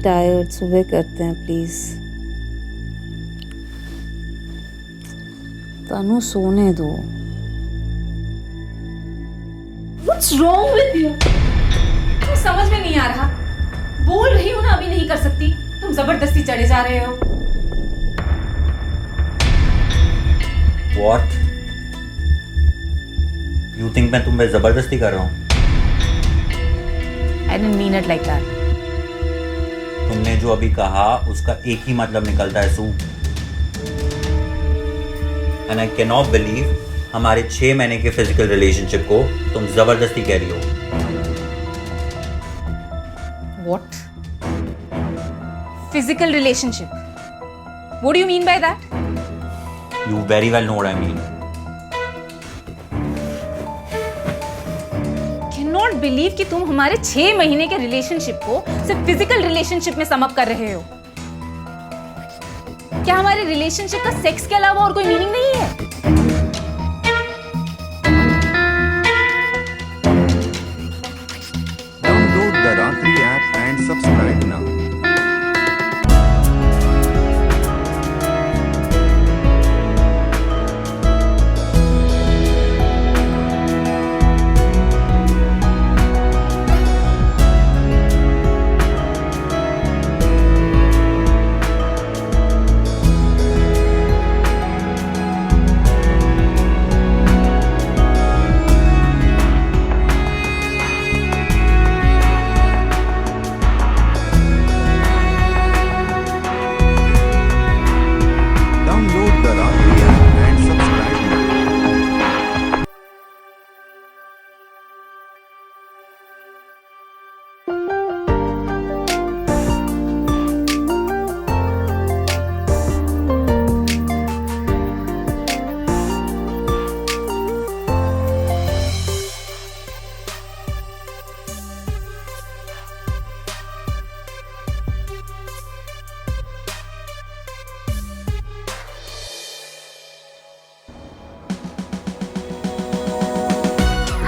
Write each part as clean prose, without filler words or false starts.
Tired, सुबह करते हैं प्लीज। तनु सोने दो। What's wrong with you? तुम समझ में नहीं आ रहा। बोल रही हूँ ना अभी नहीं कर सकती, तुम जबरदस्ती चढ़े जा रहे हो। What? You think मैं तुम पे जबरदस्ती कर रहा हूँ? I didn't mean it like that. तुमने जो अभी कहा उसका एक ही मतलब निकलता है, सू। And I cannot believe हमारे 6 महीने के फिजिकल रिलेशनशिप को तुम जबरदस्ती कह रही हो। What? Physical relationship? What do you mean by that? You very well know what I mean. Cannot believe कि तुम हमारे 6 महीने के रिलेशनशिप को सिर्फ फिजिकल रिलेशनशिप में सम अप कर रहे हो। क्या हमारे रिलेशनशिप का सेक्स के अलावा और कोई मीनिंग नहीं है? Download the Ratri app and subscribe now. Download the Ratri app and subscribe now.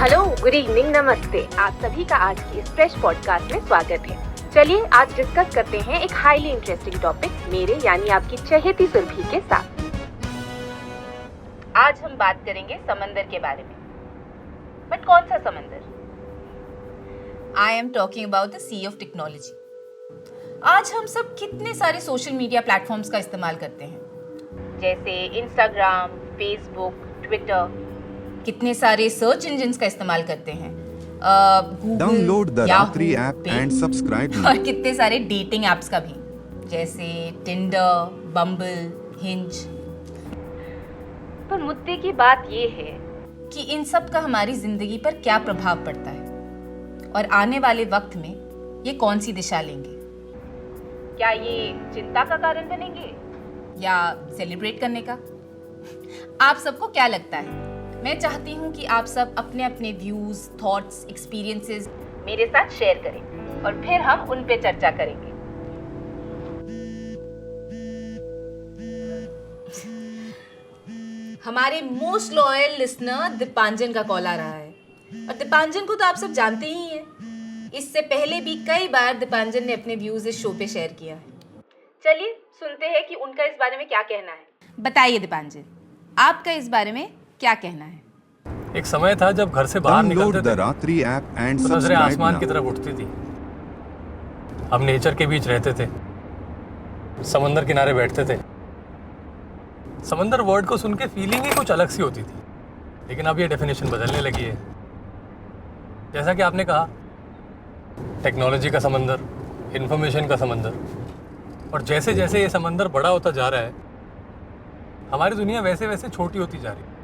Hello, good evening, नमस्ते। आप सभी का आज की इस फ्रेश पॉडकास्ट में स्वागत है। चलिए आज डिस्कस करते हैं एक हाईली इंटरेस्टिंग टॉपिक मेरे यानी आपकी चहेती सुरभि के साथ। आज हम बात करेंगे समंदर के बारे में। बट कौन सा समंदर? I am talking about the sea of technology. आज हम सब कितने सारे सोशल मीडिया प्लेटफॉर्म्स का इस्तेमाल करते हैं, जैसे इंस्टाग्राम, फेसबुक, ट्विटर। कितने सारे सर्च इंजिन्स का इस्तेमाल करते हैं, Download the Google, Ratri app and subscribe now. और कितने सारे डेटिंग एप्स का भी, जैसे टिंडर, बम्बल, हिंज। पर मुद्दे की बात ये है कि इन सब का हमारी जिंदगी पर क्या प्रभाव पड़ता है और आने वाले वक्त में ये कौन सी दिशा लेंगे। क्या ये चिंता का कारण बनेंगे या सेलिब्रेट करने का। आप सबको क्या लगता है? मैं चाहती हूँ कि आप सब अपने अपने व्यूज, थॉट्स, एक्सपीरियंसेस मेरे साथ शेयर करें और फिर हम उन पे चर्चा करेंगे। हमारे मोस्ट लॉयल लिसनर दीपांजन का कॉल आ रहा है, और दीपांजन को तो आप सब जानते ही हैं। इससे पहले भी कई बार दीपांजन ने अपने व्यूज इस शो पे शेयर किया है। चलिए सुनते हैं कि उनका इस बारे में क्या कहना है। बताइए दीपांजन, आपका इस बारे में क्या कहना है? एक समय था जब घर से बाहर Download निकलते the थे Ratri app and तो नजरें subscribe आसमान की now. तरफ उठती थी। हम नेचर के बीच रहते थे, समंदर किनारे बैठते थे। समंदर वर्ड को सुन के फीलिंग ही कुछ अलग सी होती थी, लेकिन अब ये डेफिनेशन बदलने लगी है। जैसा कि आपने कहा, टेक्नोलॉजी का समंदर, इंफॉर्मेशन का समंदर, और जैसे जैसे ये समंदर बड़ा होता जा रहा है, हमारी दुनिया वैसे वैसे छोटी होती जा रही है।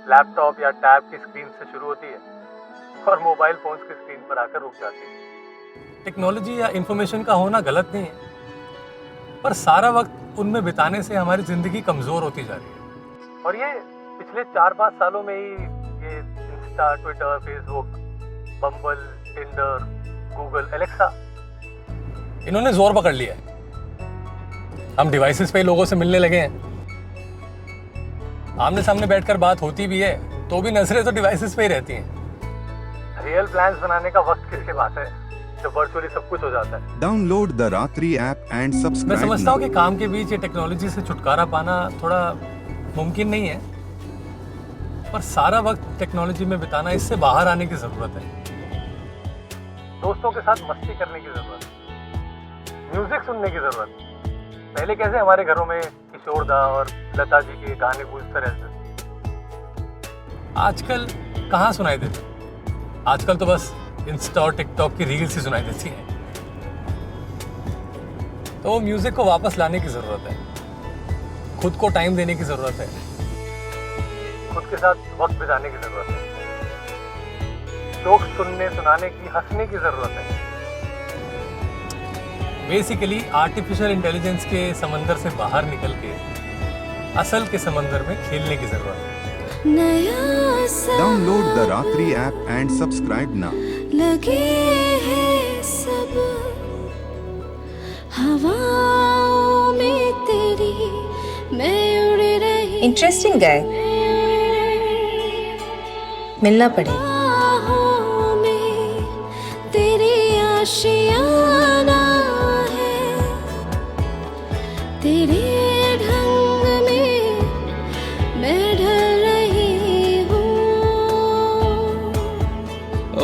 लैपटॉप या टैब की स्क्रीन से शुरू होती है और मोबाइल फोन्स की स्क्रीन पर आकर रुक जाती है। टेक्नोलॉजी या इंफॉर्मेशन का होना गलत नहीं है, पर सारा वक्त उनमें बिताने से हमारी जिंदगी कमजोर होती जा रही है। और ये पिछले 4-5 सालों में ही ये इंस्टा, ट्विटर, फेसबुक, बम्बल, टिंडर, गूगल, एलेक्सा, इन्होंने जोर पकड़ लिया है। हम डिवाइसेस पे लोगों से मिलने लगे हैं। आमने सामने बैठकर बात होती भी है तो भी नजरें तो डिवाइसेस पे ही रहती हैं। रियल प्लान्स बनाने का वक्त किसके पास है? जब वर्चुअली सब कुछ हो जाता है। Download the Ratri app and मैं subscribe समझता हूँ now. कि काम के बीच ये टेक्नोलॉजी से छुटकारा पाना थोड़ा मुमकिन नहीं है, पर सारा वक्त टेक्नोलॉजी में बिताना, इससे बाहर आने की ज़रूरत है। दोस्तों के साथ मस्ती करने की ज़रूरत है, म्यूजिक सुनने की ज़रूरत है। पहले कैसे हमारे घरों में किशोर दा और लता जी के गाने गूंजते रहते थे, आजकल कहाँ सुनाई देते। आजकल तो बस इंस्टा और टिकटॉक की रील्स ही सुनाई देती हैं। तो वो म्यूजिक को वापस लाने की ज़रूरत है, खुद को टाइम देने की ज़रूरत है, खुद के साथ वक्त बिताने की ज़रूरत है, जोक सुनने सुनाने की, हंसने की ज़रूरत है। बेसिकली आर्टिफिशियल इंटेलिजेंस के समंदर से बाहर निकल के असल के समंदर में खेलने की ज़रूरत है। Download the Ratri app and subscribe now. लगे हैं सब हवाओं में तेरी मैं उड़ रही इंटरेस्टिंग गाय, मिलना पड़ेगा। बाहों में तेरी आशियाना है, तेरे ढंग में मैं ढल रही हूँ।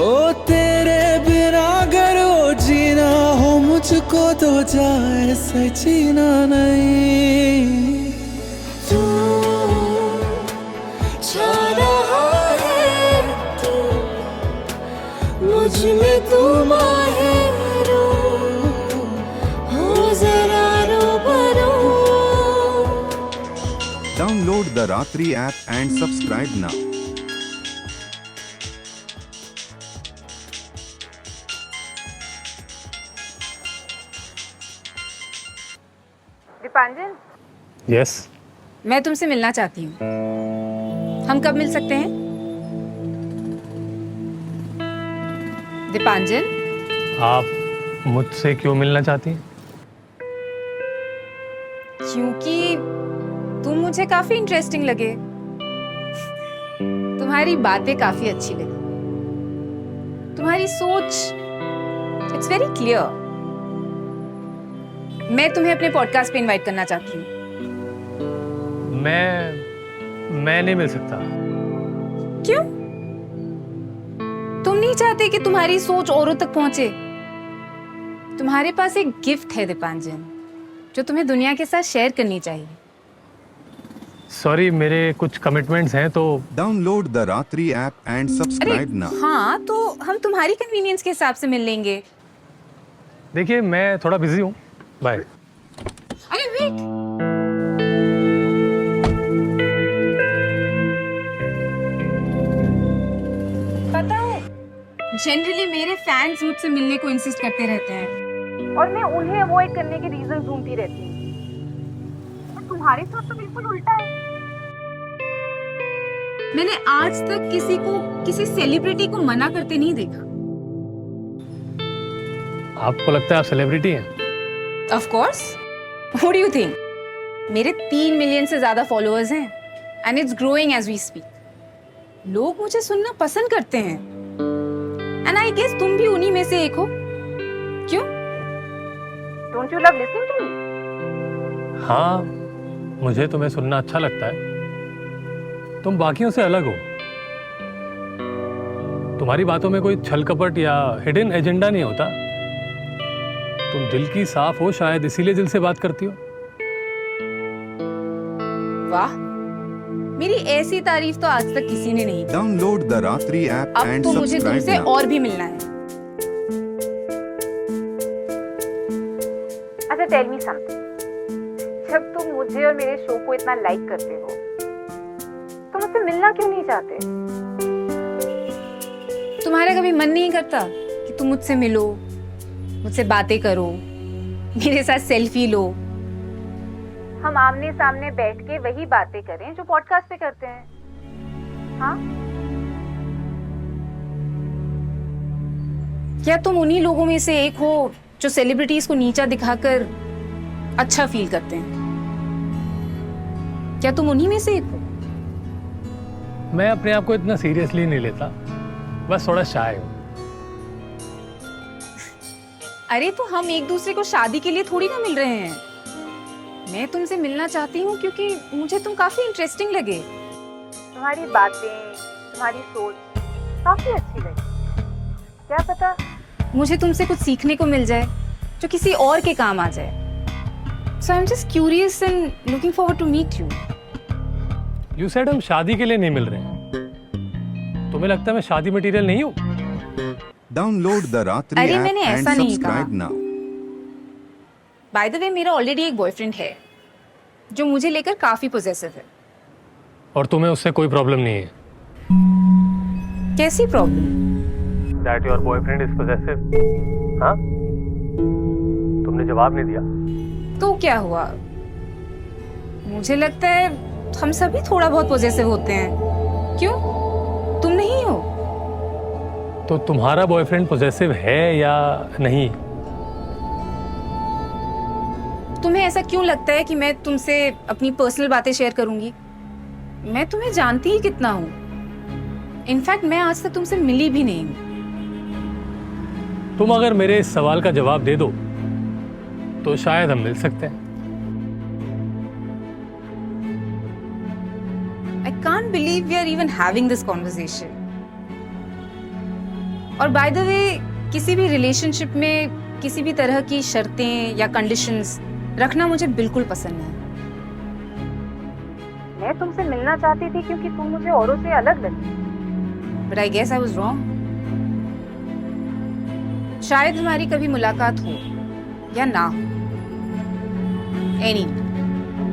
ओ तेरे बिना अगर वो जीना हो मुझको तो जाए से जीना नहीं। तू छा रहा है, तू मुझ में, तू माहिर हो जरा रूबरू। Download the Ratri app and subscribe now. Dipanjan, yes, मैं तुमसे मिलना चाहती हूँ। हम कब मिल सकते हैं? दीपांजन, आप मुझसे क्यों मिलना चाहती हैं? क्योंकि तुम मुझे काफी इंटरेस्टिंग लगे, तुम्हारी बातें काफी अच्छी लगी, तुम्हारी सोच इट्स वेरी क्लियर। मैं तुम्हें अपने पॉडकास्ट पे इनवाइट करना चाहती हूँ। मैं नहीं मिल सकता। क्यों? तुम नहीं चाहते कि तुम्हारी सोच औरों तक पहुंचे? तुम्हारे पास एक गिफ्ट है दीपांजन, जो तुम्हें दुनिया के साथ शेयर करनी चाहिए। सॉरी, मेरे कुछ कमिटमेंट्स हैं, तो Download the Ratri app and subscribe now. हाँ, तो हम तुम्हारी कन्वीनियंस के हिसाब से मिल लेंगे। देखिए मैं थोड़ा बिजी हूँ, बाय। अरे वेट, पता है जनरली मेरे फैंस मुझसे मिलने को इंसिस्ट करते रहते हैं, और मैं उन्हें अवॉइड करने के रीजन ढूंढती रहती हूँ। और तुम्हारे साथ तो बिल्कुल उल्टा है। मैंने आज तक किसी को, किसी सेलिब्रिटी को मना करते नहीं देखा। आपको लगता है आप सेलिब्रिटी हैं? Of course, what do you think? मेरे 3 मिलियन से ज्यादा फॉलोअर्स हैं and it's growing as we speak. लोग मुझे सुनना पसंद करते हैं एंड आई गेस तुम भी उन्हीं में से एक हो। क्यों? Don't you love listening to me? हाँ, मुझे तुम्हें सुनना अच्छा लगता है। तुम बाकियों से अलग हो। तुम्हारी बातों में कोई छल कपट या हिडन एजेंडा नहीं होता। तुम दिल की साफ हो, शायद इसीलिए दिल से बात करती हो। वाह, मेरी ऐसी तारीफ तो आज तक किसी ने नहीं की। Download the Ratri app अब and तो मुझे subscribe तुमसे now. और भी मिलना है। अच्छा, टेल मी समथिंग। जब तुम मुझे और मेरे शो को इतना लाइक करते हो, तो मुझसे मिलना क्यों नहीं चाहते? तुम्हारा कभी मन नहीं करता कि तुम मुझसे मिलो, मुझसे बातें करो, मेरे साथ सेल्फी लो? हम आमने सामने बैठ के वही बातें करें जो पॉडकास्ट पे करते हैं। हाँ, क्या तुम उन्हीं लोगों में से एक हो जो सेलिब्रिटीज को नीचा दिखाकर अच्छा फील करते हैं? क्या तुम उन्हीं में से एक हो? मैं अपने आप को इतना सीरियसली नहीं लेता, बस थोड़ा शाय हूँ। अरे तो हम एक दूसरे को शादी के लिए थोड़ी ना मिल रहे हैं। मैं तुमसे मिलना चाहती हूँ क्योंकि मुझे तुम काफी इंटरेस्टिंग लगे। तुम्हारी बातें, तुम्हारी सोच काफी अच्छी लगी। क्या पता मुझे तुमसे कुछ सीखने को मिल जाए जो किसी और के काम आ जाए। So I'm just curious and looking forward to meet you. You said हम शादी के लिए नहीं मिल रहे हैं। तुम्हें लगता है मैं शादी मटेरियल नहीं हूँ? Download the Ratri अरे app मैंने and ऐसा नहीं subscribe कहा। now. बाय द वे मेरा ऑलरेडी एक बॉयफ्रेंड है जो मुझे लेकर काफी पॉसेसिव है। और तुम्हें उससे कोई प्रॉब्लम नहीं है? कैसी problem? That your boyfriend is possessive? हाँ? तुमने जवाब नहीं दिया। तो क्या हुआ? मुझे लगता है हम सभी थोड़ा बहुत पॉसेसिव होते हैं। क्यों? तुम नहीं हो? तो तुम्हारा बॉयफ्रेंड पॉसेसिव है या नहीं? तुम्हें ऐसा क्यों लगता है कि मैं तुमसे अपनी पर्सनल बातें शेयर करूंगी? मैं तुम्हें जानती ही कितना हूं। इनफैक्ट मैं आज तक तुमसे मिली भी नहीं हूं। तुम अगर मेरे इस सवाल का जवाब दे दो तो शायद हम मिल सकते हैं। I can't believe we are even having this conversation. और बाय द वे किसी भी रिलेशनशिप में किसी भी तरह की शर्तें या कंडीशंस रखना मुझे बिल्कुल पसंद है। मैं तुमसे मिलना चाहती थी क्योंकि तुम मुझे औरों से अलग लगी। But I guess I was wrong. शायद हमारी कभी मुलाकात हो या ना हो। Anyway,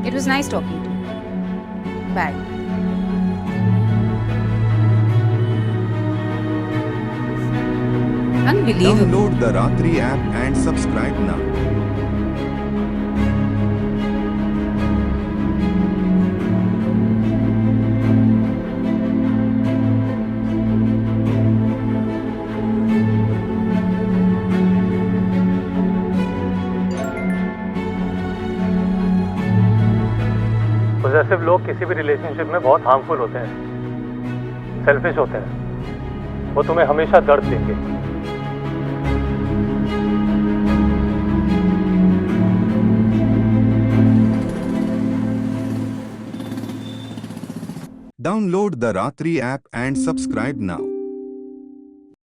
it was nice talking to you. Bye. Unbelievable. Download the Ratri app and subscribe now. Possessive लोग किसी भी रिलेशनशिप में बहुत हार्मफुल होते हैं, सेल्फिश होते हैं। वो तुम्हें हमेशा दर्द देंगे। Download the Ratri app and subscribe now.